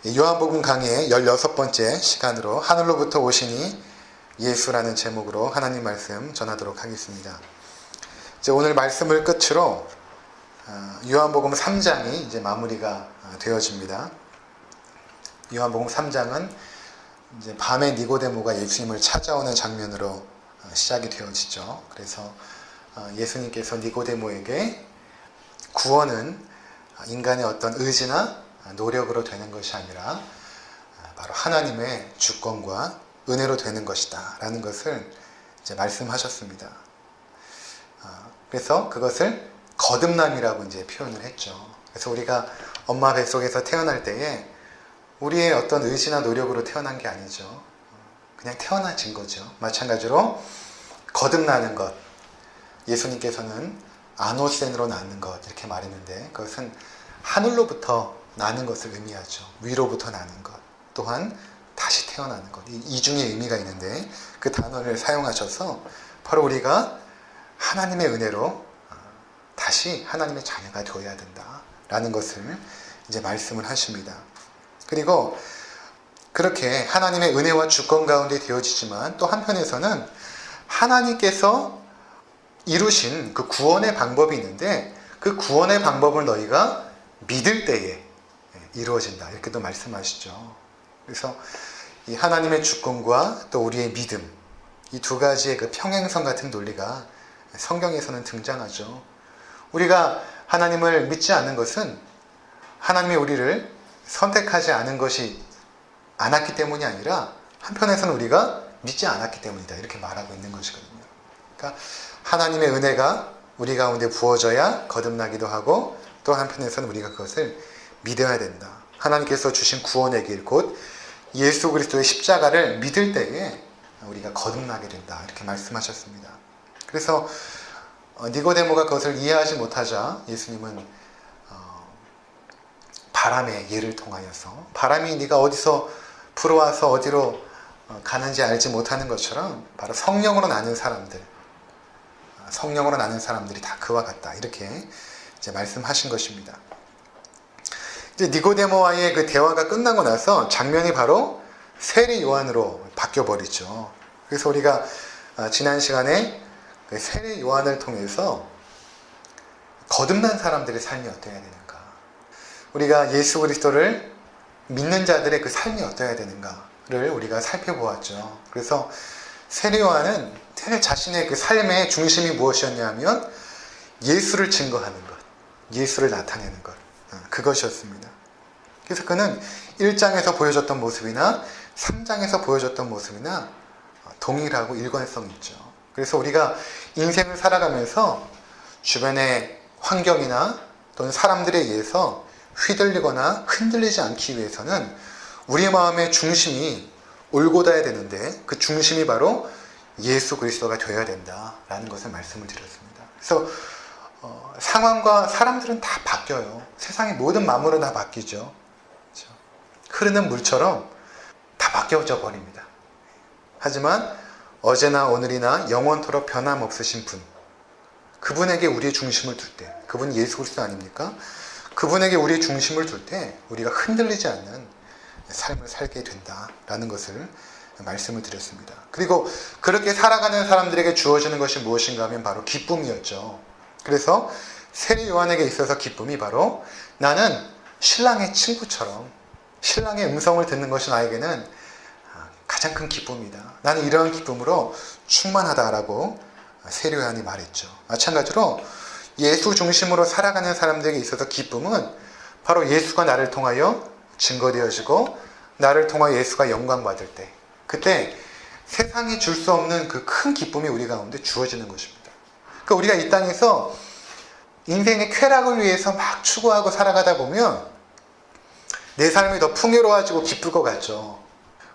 요한복음 강의의 16번째 시간으로 하늘로부터 오시니 예수라는 제목으로 하나님 말씀 전하도록 하겠습니다. 이제 오늘 말씀을 끝으로 요한복음 3장이 이제 마무리가 되어집니다. 요한복음 3장은 이제 밤에 니고데모가 예수님을 찾아오는 장면으로 시작이 되어지죠. 그래서 예수님께서 니고데모에게 구원은 인간의 어떤 의지나 노력으로 되는 것이 아니라 바로 하나님의 주권과 은혜로 되는 것이다 라는 것을 이제 말씀하셨습니다. 그래서 그것을 거듭남이라고 이제 표현을 했죠. 그래서 우리가 엄마 뱃속에서 태어날 때에 우리의 어떤 의지나 노력으로 태어난 게 아니죠. 그냥 태어나진 거죠. 마찬가지로 거듭나는 것, 예수님께서는 아노센으로 낳는 것 이렇게 말했는데 그것은 하늘로부터 나는 것을 의미하죠. 위로부터 나는 것, 또한 다시 태어나는 것, 이 중에 의미가 있는데 그 단어를 사용하셔서 바로 우리가 하나님의 은혜로 다시 하나님의 자녀가 되어야 된다라는 것을 이제 말씀을 하십니다. 그리고 그렇게 하나님의 은혜와 주권 가운데 되어지지만 또 한편에서는 하나님께서 이루신 그 구원의 방법이 있는데 그 구원의 방법을 너희가 믿을 때에 이루어진다 이렇게 또 말씀하시죠. 그래서 이 하나님의 주권과 또 우리의 믿음, 이 두 가지의 그 평행선 같은 논리가 성경에서는 등장하죠. 우리가 하나님을 믿지 않는 것은 하나님이 우리를 선택하지 않은 것이 않았기 때문이 아니라 한편에서는 우리가 믿지 않았기 때문이다 이렇게 말하고 있는 것이거든요. 그러니까 하나님의 은혜가 우리 가운데 부어져야 거듭나기도 하고 또 한편에서는 우리가 그것을 믿어야 된다. 하나님께서 주신 구원의 길, 곧 예수 그리스도의 십자가를 믿을 때에 우리가 거듭나게 된다 이렇게 말씀하셨습니다. 그래서 니고데모가 그것을 이해하지 못하자 예수님은 바람의 예를 통하여서 바람이 네가 어디서 불어와서 어디로 가는지 알지 못하는 것처럼 바로 성령으로 나는 사람들이 다 그와 같다 이렇게 이제 말씀하신 것입니다. 이제 니고데모와의 그 대화가 끝나고 나서 장면이 바로 세례 요한으로 바뀌어 버리죠. 그래서 우리가 지난 시간에 그 세례 요한을 통해서 거듭난 사람들의 삶이 어떠해야 되는가, 우리가 예수 그리스도를 믿는 자들의 그 삶이 어떠해야 되는가를 우리가 살펴보았죠. 그래서 세례 요한은 자신의 그 삶의 중심이 무엇이었냐면 예수를 증거하는 것, 예수를 나타내는 것, 그것이었습니다. 그래서 그는 1장에서 보여줬던 모습이나 3장에서 보여줬던 모습이나 동일하고 일관성이 있죠. 그래서 우리가 인생을 살아가면서 주변의 환경이나 또는 사람들에 의해서 휘둘리거나 흔들리지 않기 위해서는 우리 마음의 중심이 올곧아야 되는데 그 중심이 바로 예수 그리스도가 되어야 된다라는 것을 말씀을 드렸습니다. 그래서 상황과 사람들은 다 바뀌어요. 세상의 모든 만물은 다 바뀌죠. 그렇죠? 흐르는 물처럼 다 바뀌어져 버립니다. 하지만 어제나 오늘이나 영원토록 변함없으신 분, 그분에게 우리의 중심을 둘 때, 그분이 예수 그리스도 아닙니까? 그분에게 우리의 중심을 둘 때 우리가 흔들리지 않는 삶을 살게 된다라는 것을 말씀을 드렸습니다. 그리고 그렇게 살아가는 사람들에게 주어지는 것이 무엇인가 하면 바로 기쁨이었죠. 그래서 세례 요한에게 있어서 기쁨이 바로 나는 신랑의 친구처럼 신랑의 음성을 듣는 것이 나에게는 가장 큰 기쁨이다. 나는 이러한 기쁨으로 충만하다라고 세례 요한이 말했죠. 마찬가지로 예수 중심으로 살아가는 사람들에게 있어서 기쁨은 바로 예수가 나를 통하여 증거되어지고 나를 통하여 예수가 영광받을 때, 그때 세상이 줄 수 없는 그 큰 기쁨이 우리 가운데 주어지는 것입니다. 그러니까 우리가 이 땅에서 인생의 쾌락을 위해서 막 추구하고 살아가다 보면 내 삶이 더 풍요로워지고 기쁠 것 같죠.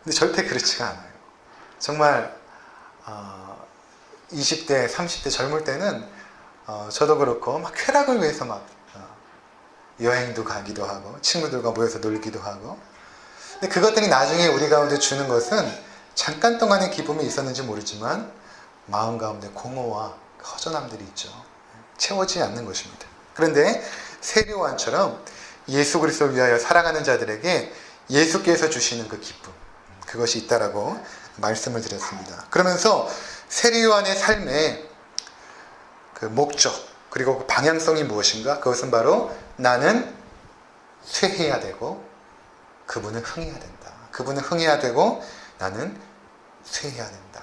근데 절대 그렇지가 않아요. 정말 20대, 30대 젊을 때는 저도 그렇고 막 쾌락을 위해서 막 여행도 가기도 하고 친구들과 모여서 놀기도 하고, 근데 그것들이 나중에 우리 가운데 주는 것은 잠깐 동안의 기쁨이 있었는지 모르지만 마음 가운데 공허와 허전함들이 있죠. 채워지지 않는 것입니다. 그런데 세례 요한처럼 예수 그리스도를 위하여 살아가는 자들에게 예수께서 주시는 그 기쁨, 그것이 있다라고 말씀을 드렸습니다. 그러면서 세례요한의 삶의 그 목적 그리고 그 방향성이 무엇인가? 그것은 바로 나는 쇠해야 되고 그분은 흥해야 된다. 그분은 흥해야 되고 나는 쇠해야 된다.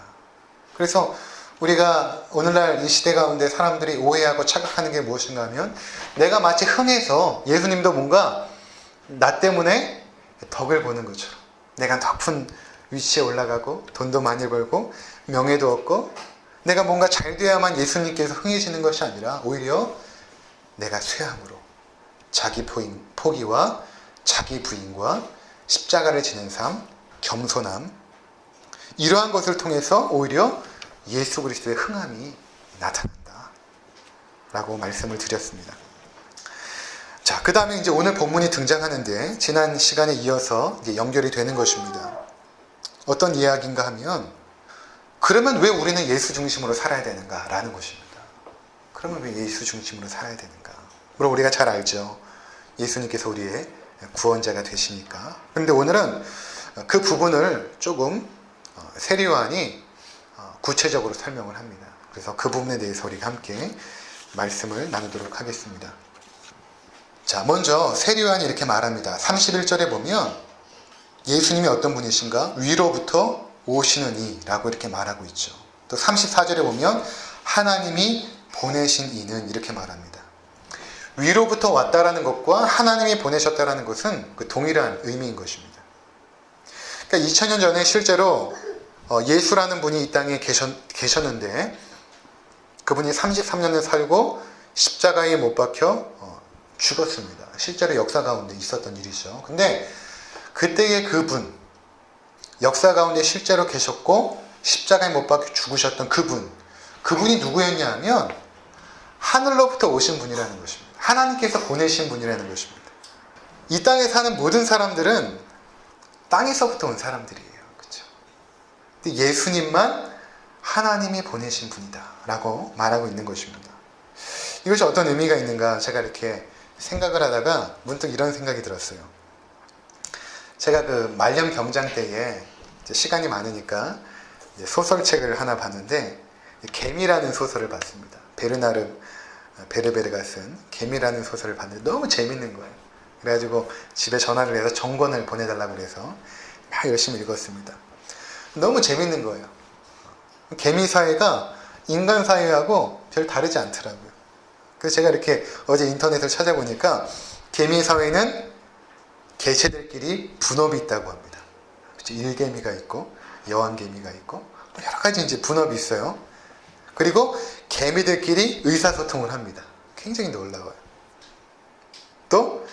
그래서 우리가 오늘날 이 시대 가운데 사람들이 오해하고 착각하는 게 무엇인가 하면 내가 마치 흥해서 예수님도 뭔가 나 때문에 덕을 보는 것처럼 내가 높은 위치에 올라가고 돈도 많이 벌고 명예도 얻고 내가 뭔가 잘 돼야만 예수님께서 흥해지는 것이 아니라 오히려 내가 쇠함으로 자기 포기와 자기 부인과 십자가를 지는 삶, 겸손함 이러한 것을 통해서 오히려 예수 그리스도의 흥함이 나타난다 라고 말씀을 드렸습니다. 자, 그 다음에 이제 오늘 본문이 등장하는데 지난 시간에 이어서 이제 연결이 되는 것입니다. 어떤 이야기인가 하면 그러면 왜 우리는 예수 중심으로 살아야 되는가 라는 것입니다. 그러면 왜 예수 중심으로 살아야 되는가? 물론 우리가 잘 알죠. 예수님께서 우리의 구원자가 되시니까. 그런데 오늘은 그 부분을 조금 세례요한이 구체적으로 설명을 합니다. 그래서 그 부분에 대해서 우리가 함께 말씀을 나누도록 하겠습니다. 자, 먼저 세례요한이 이렇게 말합니다. 31절에 보면 예수님이 어떤 분이신가? 위로부터 오시는 이라고 이렇게 말하고 있죠. 또 34절에 보면 하나님이 보내신 이는 이렇게 말합니다. 위로부터 왔다라는 것과 하나님이 보내셨다라는 것은 그 동일한 의미인 것입니다. 그러니까 2000년 전에 실제로 예수라는 분이 이 땅에 계셨는데 그분이 33년을 살고 십자가에 못 박혀 죽었습니다. 실제로 역사 가운데 있었던 일이죠. 근데 그때의 그분, 역사 가운데 실제로 계셨고 십자가에 못 박혀 죽으셨던 그분이 누구였냐 하면 하늘로부터 오신 분이라는 것입니다. 하나님께서 보내신 분이라는 것입니다. 이 땅에 사는 모든 사람들은 땅에서부터 온 사람들이에요. 그렇죠? 근데 예수님만 하나님이 보내신 분이다 라고 말하고 있는 것입니다. 이것이 어떤 의미가 있는가 제가 이렇게 생각을 하다가 문득 이런 생각이 들었어요. 제가 그 말년 병장 때에 이제 시간이 많으니까 이제 소설책을 하나 봤는데 개미라는 소설을 봤습니다. 베르나르 베르베르가 쓴 개미라는 소설을 봤는데 너무 재밌는 거예요. 그래가지고 집에 전화를 해서 정권을 보내달라고 그래서 막 열심히 읽었습니다. 너무 재밌는 거예요. 개미 사회가 인간 사회하고 별 다르지 않더라고요. 그래서 제가 이렇게 어제 인터넷을 찾아보니까 개미 사회는 개체들끼리 분업이 있다고 합니다. 일개미가 있고 여왕개미가 있고 여러 가지 이제 분업이 있어요. 그리고 개미들끼리 의사소통을 합니다. 굉장히 놀라워요. 또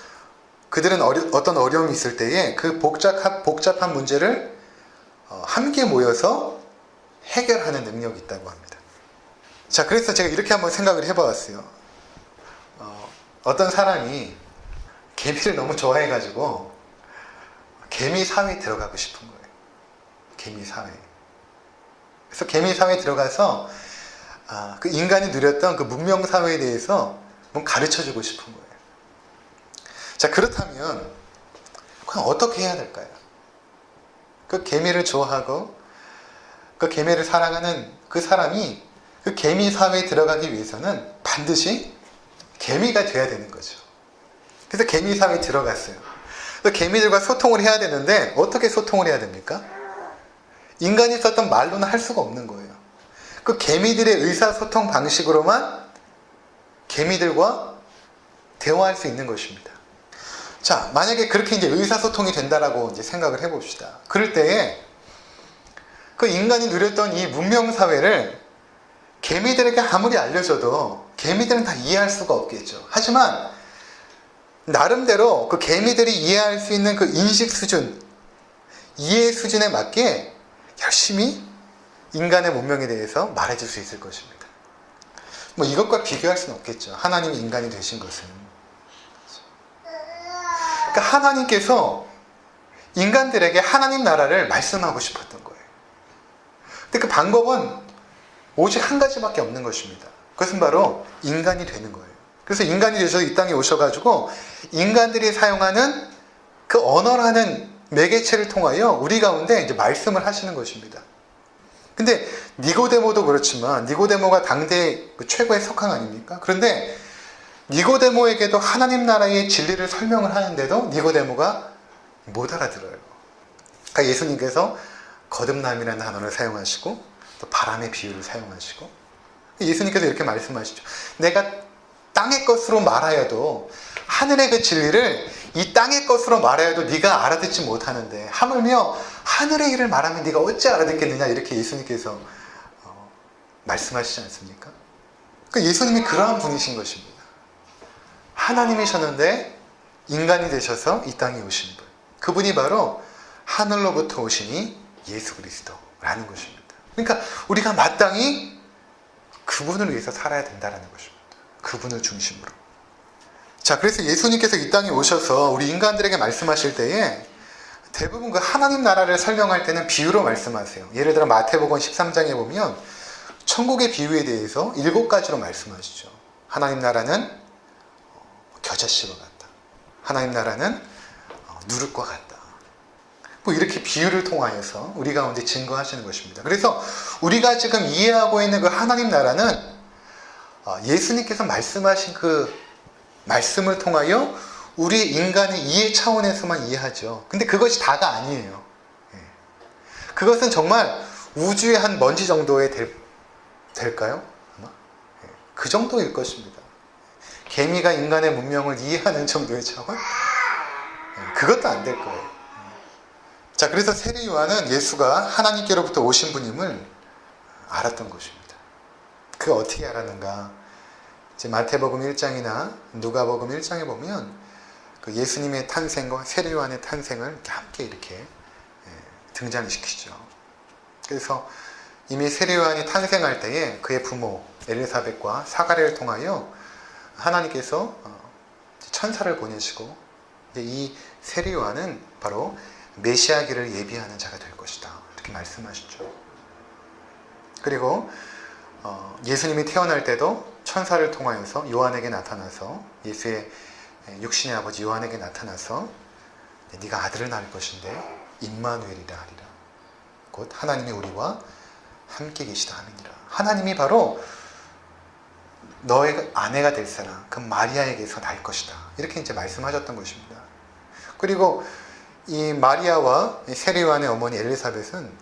그들은 어떤 어려움이 있을 때에 그 복잡한 문제를 함께 모여서 해결하는 능력이 있다고 합니다. 자, 그래서 제가 이렇게 한번 생각을 해보았어요. 어떤 사람이 개미를 너무 좋아해가지고 개미 사회에 들어가고 싶은 거예요. 개미 사회. 그래서 개미 사회에 들어가서 그 인간이 누렸던 그 문명 사회에 대해서 뭔가 가르쳐주고 싶은 거예요. 자, 그렇다면 그럼 어떻게 해야 될까요? 그 개미를 좋아하고 그 개미를 사랑하는 그 사람이 그 개미 사회에 들어가기 위해서는 반드시 개미가 돼야 되는 거죠. 그래서 개미 사회에 들어갔어요. 그래서 개미들과 소통을 해야 되는데 어떻게 소통을 해야 됩니까? 인간이 썼던 말로는 할 수가 없는 거예요. 그 개미들의 의사소통 방식으로만 개미들과 대화할 수 있는 것입니다. 자, 만약에 그렇게 이제 의사소통이 된다라고 이제 생각을 해봅시다. 그럴 때에 그 인간이 누렸던 이 문명사회를 개미들에게 아무리 알려줘도 개미들은 다 이해할 수가 없겠죠. 하지만 나름대로 그 개미들이 이해할 수 있는 그 인식 수준, 이해 수준에 맞게 열심히 인간의 문명에 대해서 말해줄 수 있을 것입니다. 뭐 이것과 비교할 수는 없겠죠. 하나님이 인간이 되신 것은. 그러니까 하나님께서 인간들에게 하나님 나라를 말씀하고 싶었던 거예요. 근데 그 방법은 오직 한 가지밖에 없는 것입니다. 그것은 바로 인간이 되는 거예요. 그래서 인간이 되셔서 이 땅에 오셔가지고 인간들이 사용하는 그 언어라는 매개체를 통하여 우리 가운데 이제 말씀을 하시는 것입니다. 근데 니고데모도 그렇지만 니고데모가 당대 최고의 석학 아닙니까? 그런데 니고데모에게도 하나님 나라의 진리를 설명을 하는데도 니고데모가 못 알아들어요. 그러니까 예수님께서 거듭남이라는 단어를 사용하시고 또 바람의 비유를 사용하시고 예수님께서 이렇게 말씀하시죠. 내가 땅의 것으로 말하여도 하늘의 그 진리를 이 땅의 것으로 말하여도 네가 알아듣지 못하는데 하물며 하늘의 일을 말하면 네가 어찌 알아듣겠느냐 이렇게 예수님께서 말씀하시지 않습니까? 그 예수님이 그러한 분이신 것입니다. 하나님이셨는데 인간이 되셔서 이 땅에 오신 분. 그분이 바로 하늘로부터 오시니 예수 그리스도라는 것입니다. 그러니까 우리가 마땅히 그분을 위해서 살아야 된다는 것입니다. 그분을 중심으로. 자, 그래서 예수님께서 이 땅에 오셔서 우리 인간들에게 말씀하실 때에 대부분 그 하나님 나라를 설명할 때는 비유로 말씀하세요. 예를 들어 마태복음 13장에 보면 천국의 비유에 대해서 7가지로 말씀하시죠. 하나님 나라는 겨자씨와 같다. 하나님 나라는 누룩과 같다. 뭐 이렇게 비유를 통하여서 우리 가운데 증거하시는 것입니다. 그래서 우리가 지금 이해하고 있는 그 하나님 나라는 예수님께서 말씀하신 그 말씀을 통하여 우리 인간의 이해 차원에서만 이해하죠. 근데 그것이 다가 아니에요. 그것은 정말 우주의 한 먼지 정도에 될까요? 아마? 그 정도일 것입니다. 개미가 인간의 문명을 이해하는 정도의 차원? 그것도 안 될 거예요. 자, 그래서 세례 요한은 예수가 하나님께로부터 오신 분임을 알았던 것입니다. 그가 어떻게 알았는가? 이제 마태복음 1장이나 누가복음 1장에 보면 그 예수님의 탄생과 세례 요한의 탄생을 함께 이렇게 등장시키죠. 그래서 이미 세례 요한이 탄생할 때에 그의 부모 엘리사벳과 사가랴를 통하여 하나님께서 천사를 보내시고 이 세례 요한은 바로 메시아기를 예비하는 자가 될 것이다. 이렇게 말씀하시죠. 그리고 예수님이 태어날 때도 천사를 통하여서 요한에게 나타나서 예수의 육신의 아버지 요한에게 나타나서 네가 아들을 낳을 것인데 임마누엘이라 하리라. 곧 하나님이 우리와 함께 계시다 함이니라. 하나님이 바로 너의 아내가 될 사람, 그 마리아에게서 날 것이다. 이렇게 이제 말씀하셨던 것입니다. 그리고 이 마리아와 세례 요한의 어머니 엘리사벳은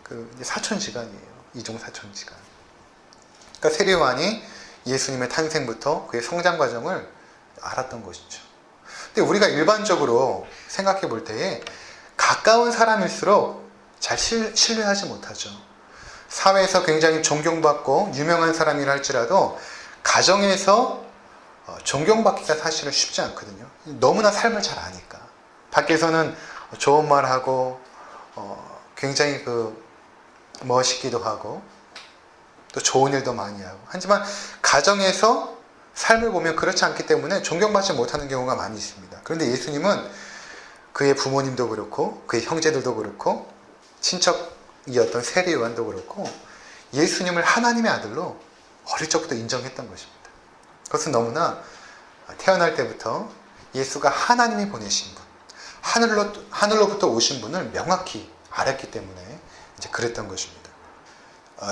그 사촌지간이에요. 이종 사촌지간. 그러니까 세례 요한이 예수님의 탄생부터 그의 성장 과정을 알았던 것이죠. 근데 우리가 일반적으로 생각해 볼 때에 가까운 사람일수록 잘 신뢰하지 못하죠. 사회에서 굉장히 존경받고 유명한 사람이라 할지라도 가정에서 존경받기가 사실은 쉽지 않거든요. 너무나 삶을 잘 아니까. 밖에서는 좋은 말하고 굉장히 멋있기도 하고 또 좋은 일도 많이 하고. 하지만 가정에서 삶을 보면 그렇지 않기 때문에 존경받지 못하는 경우가 많이 있습니다. 그런데 예수님은 그의 부모님도 그렇고 그의 형제들도 그렇고 친척이었던 세례 요한도 그렇고 예수님을 하나님의 아들로 어릴 적부터 인정했던 것입니다. 그것은 너무나 태어날 때부터 예수가 하나님이 보내신 분, 하늘로부터 오신 분을 명확히 알았기 때문에 이제 그랬던 것입니다.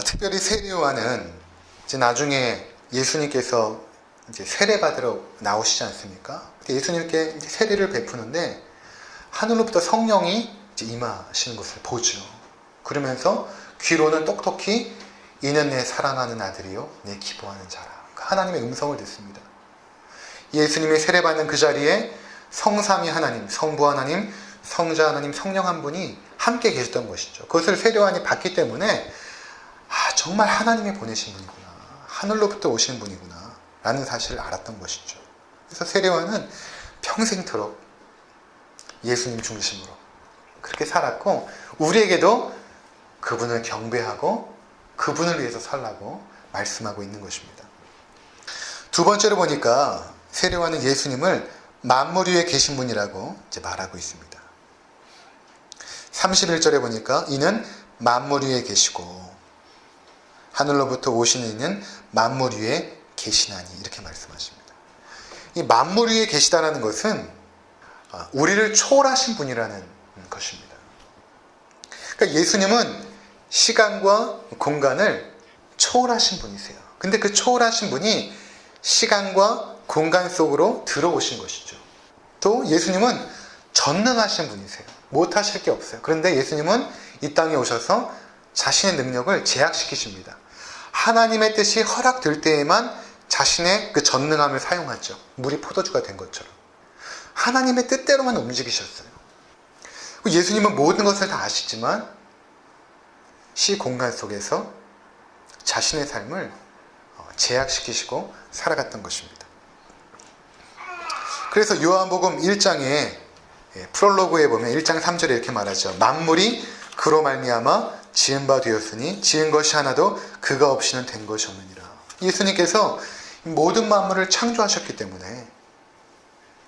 특별히 세례 요한은 이제 나중에 예수님께서 이제 세례 받으러 나오시지 않습니까? 예수님께 이제 세례를 베푸는데 하늘로부터 성령이 이제 임하시는 것을 보죠. 그러면서 귀로는 똑똑히 이는 내 사랑하는 아들이요 내 기뻐하는 자라. 하나님의 음성을 듣습니다. 예수님이 세례받는 그 자리에 성삼위 하나님, 성부 하나님, 성자 하나님, 성령 한 분이 함께 계셨던 것이죠. 그것을 세례 요한이 봤기 때문에 정말 하나님이 보내신 분이구나. 하늘로부터 오신 분이구나. 라는 사실을 알았던 것이죠. 그래서 세례 요한은 평생토록 예수님 중심으로 그렇게 살았고 우리에게도 그분을 경배하고 그분을 위해서 살라고 말씀하고 있는 것입니다. 두 번째로 보니까 세례 요한은 예수님을 만물 위에 계신 분이라고 이제 말하고 있습니다. 31절에 보니까 이는 만물 위에 계시고 하늘로부터 오시는 이는 만물 위에 계시나니 이렇게 말씀하십니다. 이 만물 위에 계시다라는 것은 우리를 초월하신 분이라는 것입니다. 그러니까 예수님은 시간과 공간을 초월하신 분이세요. 근데 그 초월하신 분이 시간과 공간 속으로 들어오신 것이죠. 또 예수님은 전능하신 분이세요. 못하실 게 없어요. 그런데 예수님은 이 땅에 오셔서 자신의 능력을 제약시키십니다. 하나님의 뜻이 허락될 때에만 자신의 그 전능함을 사용하죠. 물이 포도주가 된 것처럼. 하나님의 뜻대로만 움직이셨어요. 예수님은 모든 것을 다 아시지만 시 공간 속에서 자신의 삶을 제약시키시고 살아갔던 것입니다. 그래서 요한복음 1장에 프롤로그에 보면 1장 3절에 이렇게 말하죠. 만물이 그로 말미암아 지은 바 되었으니 지은 것이 하나도 그가 없이는 된 것이 없느니라. 예수님께서 모든 만물을 창조하셨기 때문에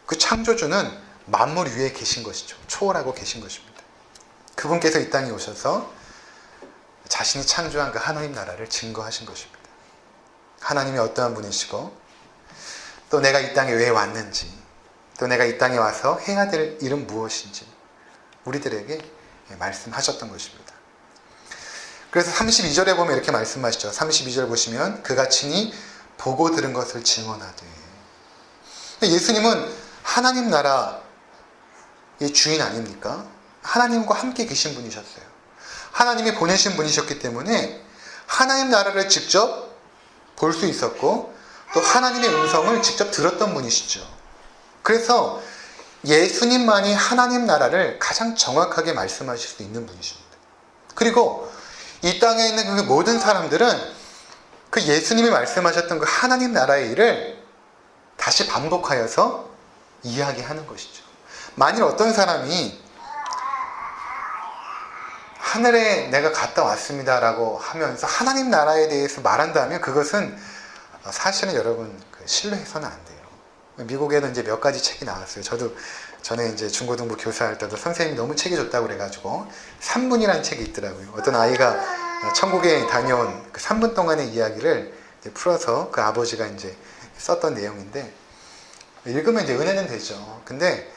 그 창조주는 만물 위에 계신 것이죠. 초월하고 계신 것입니다. 그분께서 이 땅에 오셔서 자신이 창조한 그 하나님 나라를 증거하신 것입니다. 하나님이 어떠한 분이시고 또 내가 이 땅에 왜 왔는지 또 내가 이 땅에 와서 해야 될 일은 무엇인지 우리들에게 말씀하셨던 것입니다. 그래서 32절에 보면 이렇게 말씀하시죠. 32절 보시면 그가 친히 보고 들은 것을 증언하되. 예수님은 하나님 나라의 주인 아닙니까? 하나님과 함께 계신 분이셨어요. 하나님이 보내신 분이셨기 때문에 하나님 나라를 직접 볼 수 있었고 또 하나님의 음성을 직접 들었던 분이시죠. 그래서 예수님만이 하나님 나라를 가장 정확하게 말씀하실 수 있는 분이십니다. 그리고 이 땅에 있는 그 모든 사람들은 그 예수님이 말씀하셨던 그 하나님 나라의 일을 다시 반복하여서 이야기하는 것이죠. 만일 어떤 사람이 하늘에 내가 갔다 왔습니다 라고 하면서 하나님 나라에 대해서 말한다면 그것은 사실은 여러분 신뢰해서는 안 돼요. 미국에는 이제 몇 가지 책이 나왔어요. 전에 이제 중고등부 교사할 때도 선생님이 너무 책이 좋다고 그래가지고 3분이라는 책이 있더라고요. 어떤 아이가 천국에 다녀온 그 3분 동안의 이야기를 이제 풀어서 그 아버지가 이제 썼던 내용인데 읽으면 이제 은혜는 되죠. 근데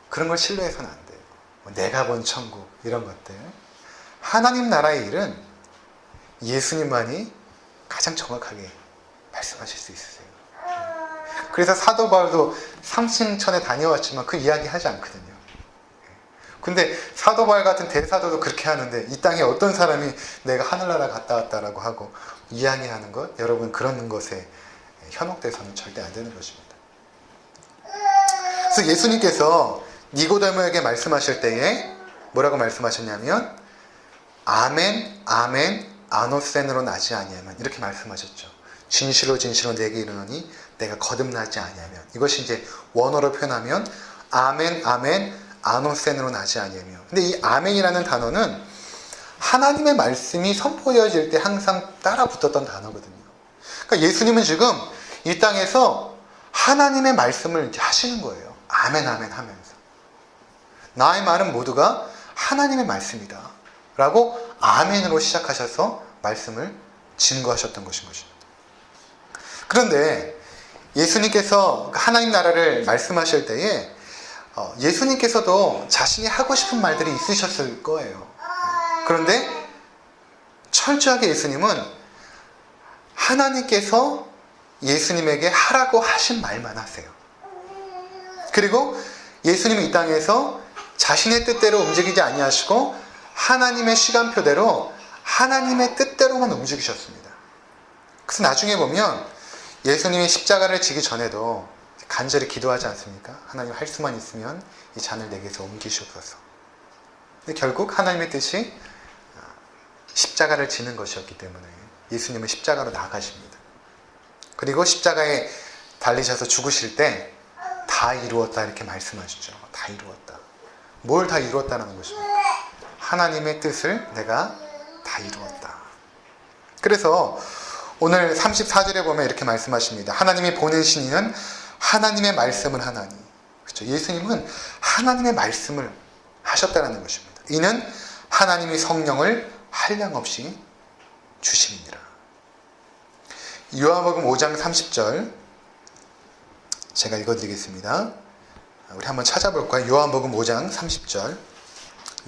그런 걸 신뢰해서는 안 돼요. 내가 본 천국 이런 것들. 하나님 나라의 일은 예수님만이 가장 정확하게 말씀하실 수 있으세요. 그래서 사도 바울도 삼층천에 다녀왔지만 그 이야기 하지 않거든요. 근데 사도 바울 같은 대사도도 그렇게 하는데 이 땅에 어떤 사람이 내가 하늘나라 갔다 왔다라고 하고 이야기하는 것, 여러분 그런 것에 현혹돼서는 절대 안 되는 것입니다. 그래서 예수님께서 니고데모에게 말씀하실 때에 뭐라고 말씀하셨냐면 아멘 아멘 아노센으로 나지 아니하면 이렇게 말씀하셨죠. 진실로 진실로 내게 이르노니 내가 거듭나지 아니하면. 이것이 이제 원어로 표현하면 아멘 아멘 아노센으로 나지 아니하면. 근데 이 아멘이라는 단어는 하나님의 말씀이 선포되어질 때 항상 따라 붙었던 단어거든요. 그러니까 예수님은 지금 이 땅에서 하나님의 말씀을 이제 하시는 거예요. 아멘 아멘 하면서 나의 말은 모두가 하나님의 말씀이다 라고 아멘으로 시작하셔서 말씀을 증거하셨던 것인 것입니다. 그런데 예수님께서 하나님 나라를 말씀하실 때에 예수님께서도 자신이 하고 싶은 말들이 있으셨을 거예요. 그런데 철저하게 예수님은 하나님께서 예수님에게 하라고 하신 말만 하세요. 그리고 예수님은 이 땅에서 자신의 뜻대로 움직이지 아니하시고 하나님의 시간표대로 하나님의 뜻대로만 움직이셨습니다. 그래서 나중에 보면 예수님이 십자가를 지기 전에도 간절히 기도하지 않습니까? 하나님 할 수만 있으면 이 잔을 내게서 옮기시옵소서. 근데 결국 하나님의 뜻이 십자가를 지는 것이었기 때문에 예수님은 십자가로 나아가십니다. 그리고 십자가에 달리셔서 죽으실 때 다 이루었다 이렇게 말씀하시죠. 다 이루었다. 뭘 다 이루었다는 것입니까? 하나님의 뜻을 내가 다 이루었다. 그래서 오늘 34절에 보면 이렇게 말씀하십니다. 하나님이 보내신 이는 하나님의 말씀을 하나니. 그렇죠? 예수님은 하나님의 말씀을 하셨다는 것입니다. 이는 하나님이 성령을 한량없이 주심이니라. 요한복음 5장 30절 제가 읽어드리겠습니다. 우리 한번 찾아볼까요? 요한복음 5장 30절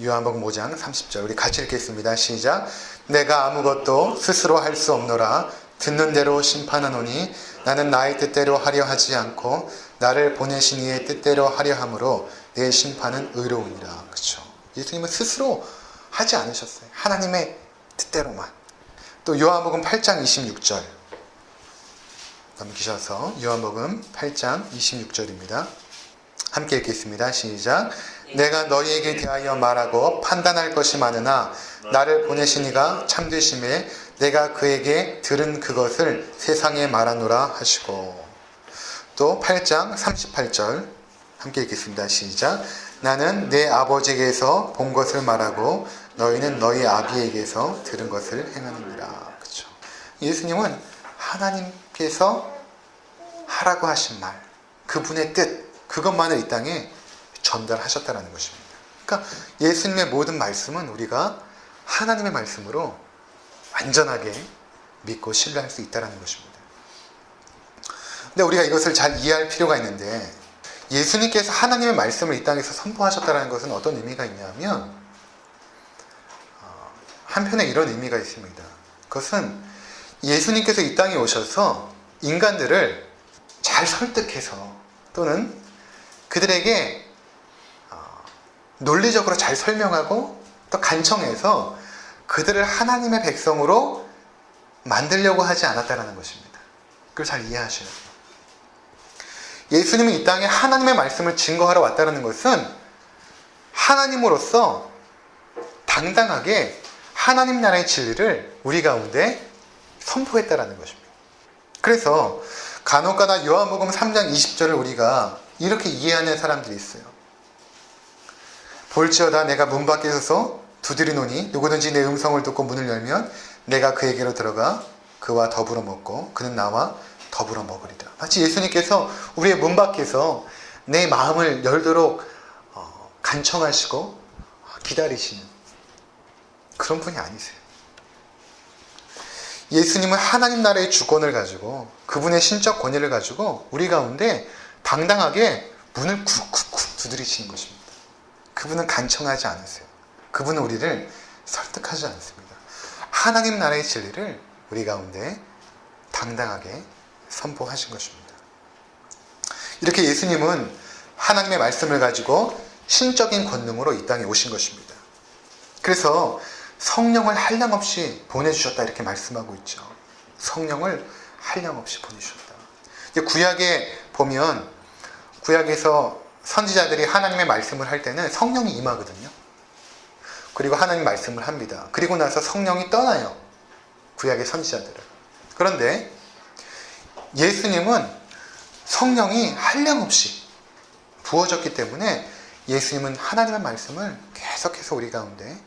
요한복음 5장 30절 우리 같이 읽겠습니다. 시작. 내가 아무것도 스스로 할 수 없노라. 듣는 대로 심판하노니 나는 나의 뜻대로 하려 하지 않고 나를 보내신 이의 뜻대로 하려 함으로 내 심판은 의로우니라. 그렇죠. 예수님은 스스로 하지 않으셨어요. 하나님의 뜻대로만. 또 요한복음 8장 26절 넘기셔서 요한복음 8장 26절입니다. 함께 읽겠습니다. 시작. 내가 너희에게 대하여 말하고 판단할 것이 많으나 나를 보내신 이가 참되심에 내가 그에게 들은 그것을 세상에 말하노라 하시고. 또 8장 38절 함께 읽겠습니다. 시작. 나는 내 아버지에게서 본 것을 말하고 너희는 너희 아비에게서 들은 것을 행하느니라. 그렇죠. 예수님은 하나님께서 하라고 하신 말, 그분의 뜻, 그것만을 이 땅에 전달하셨다는 것입니다. 그러니까 예수님의 모든 말씀은 우리가 하나님의 말씀으로 완전하게 믿고 신뢰할 수 있다는 것입니다. 근데 우리가 이것을 잘 이해할 필요가 있는데, 예수님께서 하나님의 말씀을 이 땅에서 선포하셨다는 것은 어떤 의미가 있냐면, 한편에 이런 의미가 있습니다. 그것은 예수님께서 이 땅에 오셔서 인간들을 잘 설득해서 또는 그들에게 논리적으로 잘 설명하고 또 간청해서 그들을 하나님의 백성으로 만들려고 하지 않았다는 것입니다. 그걸 잘 이해하셔야 돼요. 예수님이 이 땅에 하나님의 말씀을 증거하러 왔다는 것은 하나님으로서 당당하게 하나님 나라의 진리를 우리 가운데 선포했다는 것입니다. 그래서 간혹가다 요한복음 3장 20절을 우리가 이렇게 이해하는 사람들이 있어요. 볼지어다 내가 문 밖에 서서 두드리노니 누구든지 내 음성을 듣고 문을 열면 내가 그에게로 들어가 그와 더불어 먹고 그는 나와 더불어 먹으리라. 마치 예수님께서 우리의 문 밖에서 내 마음을 열도록 간청하시고 기다리시는 그런 분이 아니세요. 예수님은 하나님 나라의 주권을 가지고 그분의 신적 권위를 가지고 우리 가운데 당당하게 문을 쿡쿡쿡 두드리시는 것입니다. 그분은 간청하지 않으세요. 그분은 우리를 설득하지 않습니다. 하나님 나라의 진리를 우리 가운데 당당하게 선포하신 것입니다. 이렇게 예수님은 하나님의 말씀을 가지고 신적인 권능으로 이 땅에 오신 것입니다. 그래서 성령을 한량없이 보내주셨다 이렇게 말씀하고 있죠. 성령을 한량없이 보내주셨다. 구약에 보면 구약에서 선지자들이 하나님의 말씀을 할 때는 성령이 임하거든요. 그리고 하나님 말씀을 합니다. 그리고 나서 성령이 떠나요. 구약의 선지자들은. 그런데 예수님은 성령이 한량없이 부어졌기 때문에 예수님은 하나님의 말씀을 계속해서 우리 가운데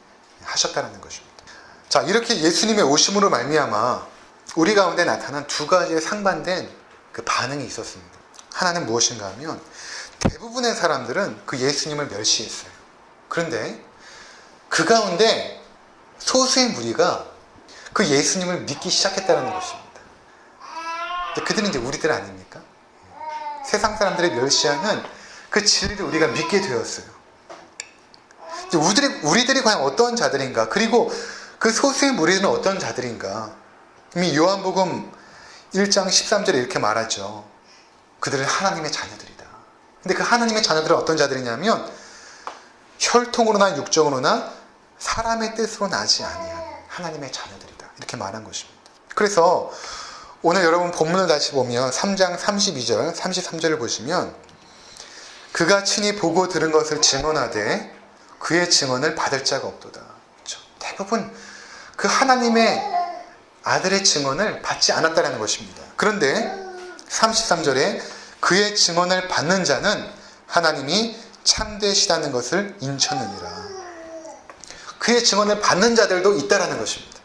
하셨다는 것입니다. 자, 이렇게 예수님의 오심으로 말미암아 우리 가운데 나타난 두 가지의 상반된 그 반응이 있었습니다. 하나는 무엇인가 하면 대부분의 사람들은 그 예수님을 멸시했어요. 그런데 그 가운데 소수의 무리가 그 예수님을 믿기 시작했다는 것입니다. 그들은 이제 우리들 아닙니까? 세상 사람들의 멸시하는 그 진리를 우리가 믿게 되었어요. 우리들이 과연 어떤 자들인가? 그리고 그 소수의 무리들은 어떤 자들인가? 이미 요한복음 1장 13절에 이렇게 말하죠. 그들은 하나님의 자녀들이다. 근데 그 하나님의 자녀들은 어떤 자들이냐면 혈통으로나 육정으로나 사람의 뜻으로 나지 아니한 하나님의 자녀들이다. 이렇게 말한 것입니다. 그래서 오늘 여러분 본문을 다시 보면 3장 32절, 33절을 보시면 그가 친히 보고 들은 것을 증언하되 그의 증언을 받을 자가 없도다. 그렇죠? 대부분 그 하나님의 아들의 증언을 받지 않았다는 것입니다. 그런데 33절에 그의 증언을 받는 자는 하나님이 참되시다는 것을 인쳤느니라. 그의 증언을 받는 자들도 있다라는 것입니다.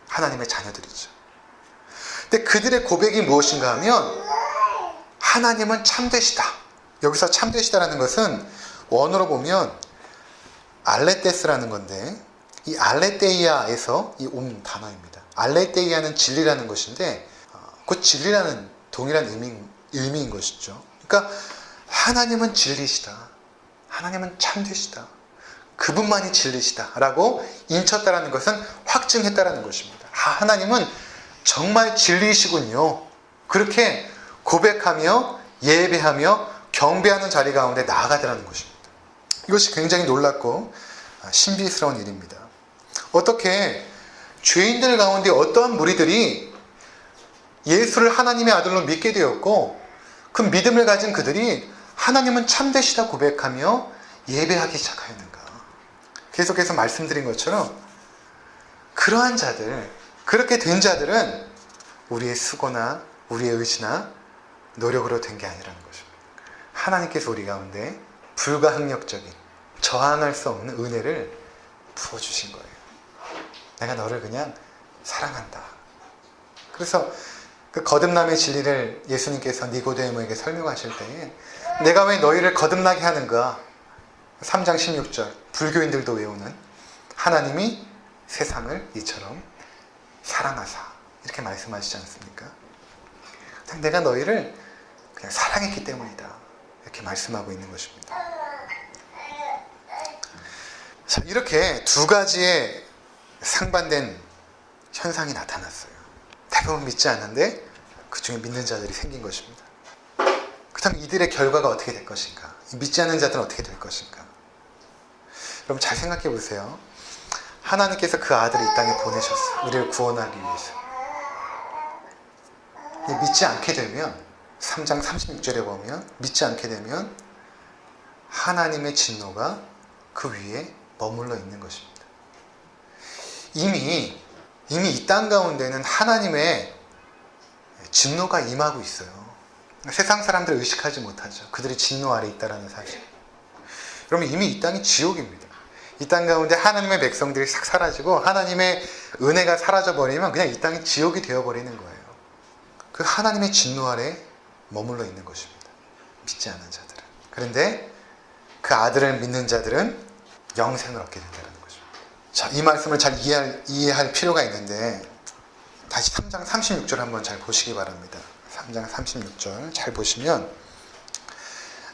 하나님의 자녀들이죠. 근데 그들의 고백이 무엇인가 하면 하나님은 참되시다. 여기서 참되시다라는 것은 원어로 보면 알레테스라는 건데 이 알레테이아에서 이 온 단어입니다. 알레테이아는 진리라는 것인데 그 진리라는 동일한 의미인 것이죠. 그러니까 하나님은 진리시다. 하나님은 참되시다. 그분만이 진리시다라고 인쳤다라는 것은 확증했다라는 것입니다. 하나님은 정말 진리시군요. 그렇게 고백하며 예배하며 경배하는 자리 가운데 나아가더라는 것입니다. 이것이 굉장히 놀랍고 신비스러운 일입니다. 어떻게 죄인들 가운데 어떠한 무리들이 예수를 하나님의 아들로 믿게 되었고 그 믿음을 가진 그들이 하나님은 참되시다 고백하며 예배하기 시작하였는가. 계속해서 말씀드린 것처럼 그러한 자들, 그렇게 된 자들은 우리의 수고나 우리의 의지나 노력으로 된 게 아니라는 것입니다. 하나님께서 우리 가운데 불가항력적인 저항할 수 없는 은혜를 부어주신 거예요. 내가 너를 그냥 사랑한다. 그래서 그 거듭남의 진리를 예수님께서 니고데모에게 설명하실 때에 내가 왜 너희를 거듭나게 하는가? 3장 16절 불교인들도 외우는 하나님이 세상을 이처럼 사랑하사 이렇게 말씀하시지 않습니까? 내가 너희를 그냥 사랑했기 때문이다 이렇게 말씀하고 있는 것입니다. 자, 이렇게 두 가지의 상반된 현상이 나타났어요. 대부분 믿지 않는데 그 중에 믿는 자들이 생긴 것입니다. 그렇다면 이들의 결과가 어떻게 될 것인가? 믿지 않는 자들은 어떻게 될 것인가? 여러분 잘 생각해 보세요. 하나님께서 그 아들을 이 땅에 보내셨어요. 우리를 구원하기 위해서. 믿지 않게 되면 3장 36절에 보면 믿지 않게 되면 하나님의 진노가 그 위에 머물러 있는 것입니다. 이미 이 땅 가운데는 하나님의 진노가 임하고 있어요. 세상 사람들을 의식하지 못하죠. 그들이 진노 아래 있다는 사실. 여러분 이미 이 땅이 지옥입니다. 이 땅 가운데 하나님의 백성들이 싹 사라지고 하나님의 은혜가 사라져버리면 그냥 이 땅이 지옥이 되어버리는 거예요. 그 하나님의 진노 아래 머물러 있는 것입니다. 믿지 않는 자들은. 그런데 그 아들을 믿는 자들은 영생을 얻게 된다는 거죠. 자, 이 말씀을 잘 이해할 필요가 있는데 다시 3장 36절 한번 잘 보시기 바랍니다. 3장 36절 잘 보시면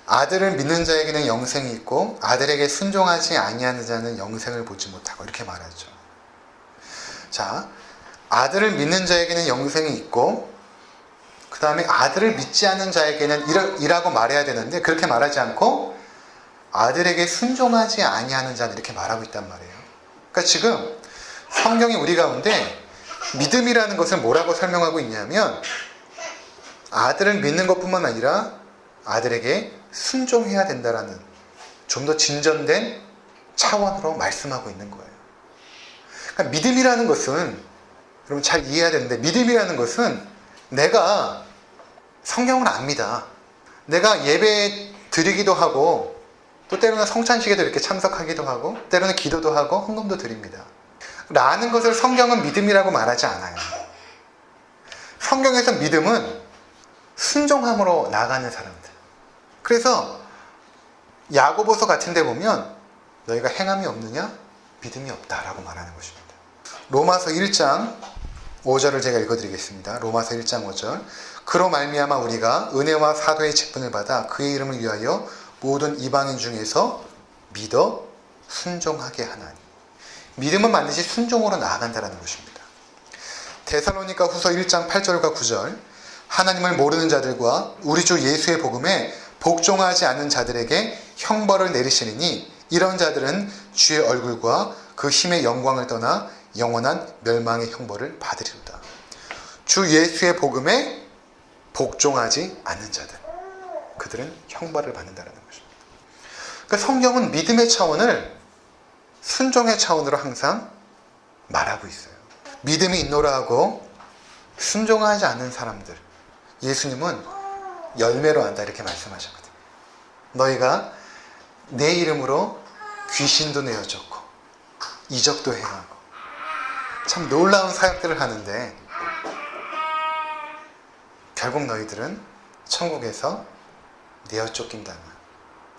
아들을 믿는 자에게는 영생이 있고 아들에게 순종하지 아니하는 자는 영생을 보지 못하고 이렇게 말하죠. 자, 아들을 믿는 자에게는 영생이 있고 그 다음에 아들을 믿지 않는 자에게는 이라고 말해야 되는데 그렇게 말하지 않고 아들에게 순종하지 아니하는 자는 이렇게 말하고 있단 말이에요. 그러니까 지금 성경이 우리 가운데 믿음이라는 것을 뭐라고 설명하고 있냐면 아들을 믿는 것뿐만 아니라 아들에게 순종해야 된다라는 좀 더 진전된 차원으로 말씀하고 있는 거예요. 그러니까 믿음이라는 것은 여러분 잘 이해해야 되는데 믿음이라는 것은 내가 성경을 압니다. 내가 예배 드리기도 하고 또 때로는 성찬식에도 이렇게 참석하기도 하고 때로는 기도도 하고 헌금도 드립니다. 라는 것을 성경은 믿음이라고 말하지 않아요. 성경에서 믿음은 순종함으로 나아가는 사람들. 그래서 야고보서 같은 데 보면 너희가 행함이 없느냐? 믿음이 없다라고 말하는 것입니다. 로마서 1장 5절을 제가 읽어드리겠습니다. 로마서 1장 5절 그로 말미암아 우리가 은혜와 사도의 직분을 받아 그의 이름을 위하여 모든 이방인 중에서 믿어 순종하게 하나니. 믿음은 반드시 순종으로 나아간다는 것입니다. 데살로니가 후서 1장 8절과 9절 하나님을 모르는 자들과 우리 주 예수의 복음에 복종하지 않는 자들에게 형벌을 내리시리니 이런 자들은 주의 얼굴과 그 힘의 영광을 떠나 영원한 멸망의 형벌을 받으리로다. 주 예수의 복음에 복종하지 않는 자들, 그들은 형벌을 받는다는 것입니다. 그러니까 성경은 믿음의 차원을 순종의 차원으로 항상 말하고 있어요. 믿음이 있노라 하고 순종하지 않는 사람들, 예수님은 열매로 안다 이렇게 말씀하셨거든요. 너희가 내 이름으로 귀신도 내어줬고 이적도 행하고 참 놀라운 사역들을 하는데 결국 너희들은 천국에서 내어 쫓긴다는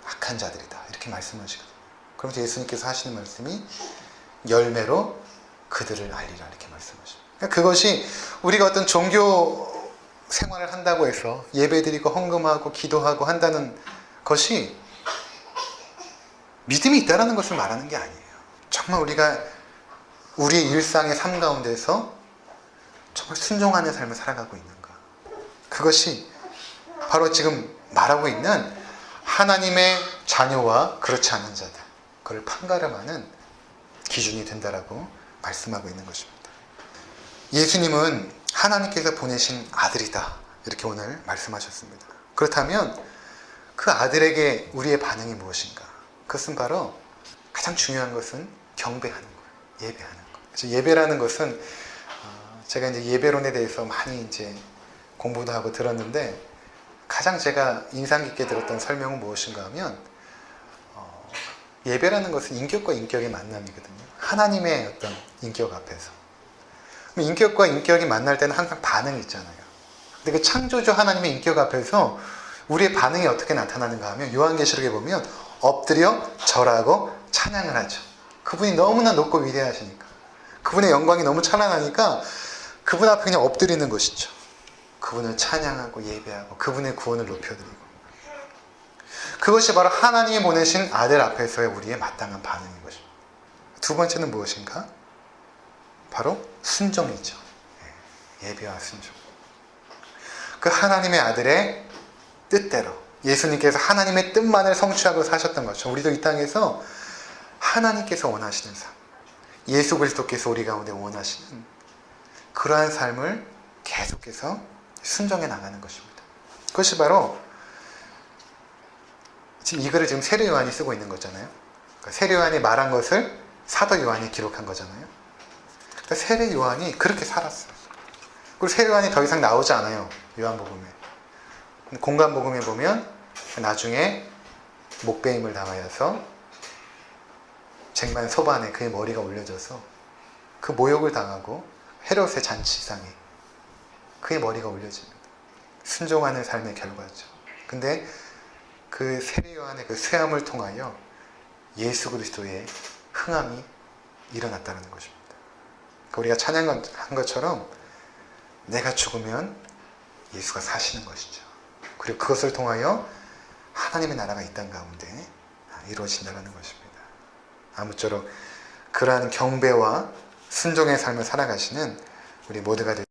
악한 자들이다 이렇게 말씀하시거든요. 그러면서 예수님께서 하시는 말씀이 열매로 그들을 알리라 이렇게 말씀하십니다. 그러니까 그것이 우리가 어떤 종교 생활을 한다고 해서 예배드리고 헌금하고 기도하고 한다는 것이 믿음이 있다는 것을 말하는 게 아니에요. 정말 우리가 우리의 일상의 삶 가운데서 정말 순종하는 삶을 살아가고 있는가. 그것이 바로 지금 말하고 있는 하나님의 자녀와 그렇지 않은 자들, 그걸 판가름하는 기준이 된다라고 말씀하고 있는 것입니다. 예수님은 하나님께서 보내신 아들이다, 이렇게 오늘 말씀하셨습니다. 그렇다면 그 아들에게 우리의 반응이 무엇인가? 그것은 바로 가장 중요한 것은 경배하는 거예요. 예배하는 거. 그래서 예배라는 것은 제가 이제 예배론에 대해서 많이 이제 공부도 하고 들었는데 가장 제가 인상 깊게 들었던 설명은 무엇인가 하면 예배라는 것은 인격과 인격의 만남이거든요. 하나님의 어떤 인격 앞에서. 인격과 인격이 만날 때는 항상 반응이 있잖아요. 근데 그 창조주 하나님의 인격 앞에서 우리의 반응이 어떻게 나타나는가 하면 요한계시록에 보면 엎드려 절하고 찬양을 하죠. 그분이 너무나 높고 위대하시니까, 그분의 영광이 너무 찬란하니까 그분 앞에 그냥 엎드리는 것이죠. 그분을 찬양하고 예배하고 그분의 구원을 높여드리고, 그것이 바로 하나님이 보내신 아들 앞에서의 우리의 마땅한 반응인 것입니다. 두 번째는 무엇인가? 바로 순종이죠. 예배와 순종. 그 하나님의 아들의 뜻대로 예수님께서 하나님의 뜻만을 성취하고 사셨던 것처럼 우리도 이 땅에서 하나님께서 원하시는 삶, 예수 그리스도께서 우리 가운데 원하시는 그러한 삶을 계속해서 순종해 나가는 것입니다. 그것이 바로 지금 이 글을 지금 세례 요한이 쓰고 있는 거잖아요. 그러니까 세례 요한이 말한 것을 사도 요한이 기록한 거잖아요. 그러니까 세례 요한이 그렇게 살았어요. 그리고 세례 요한이 더 이상 나오지 않아요. 요한복음에. 공간복음에 보면 나중에 목배임을 당하여서 쟁반 소반에 그의 머리가 올려져서 그 모욕을 당하고 헤롯의 잔치상에 그의 머리가 올려집니다. 순종하는 삶의 결과죠. 근데 그 세례 요한의 그 쇠함을 통하여 예수 그리스도의 흥함이 일어났다는 것입니다. 우리가 찬양한 것처럼 내가 죽으면 예수가 사시는 것이죠. 그리고 그것을 통하여 하나님의 나라가 이 땅 가운데 이루어진다는 것입니다. 아무쪼록 그러한 경배와 순종의 삶을 살아가시는 우리 모두가 되시기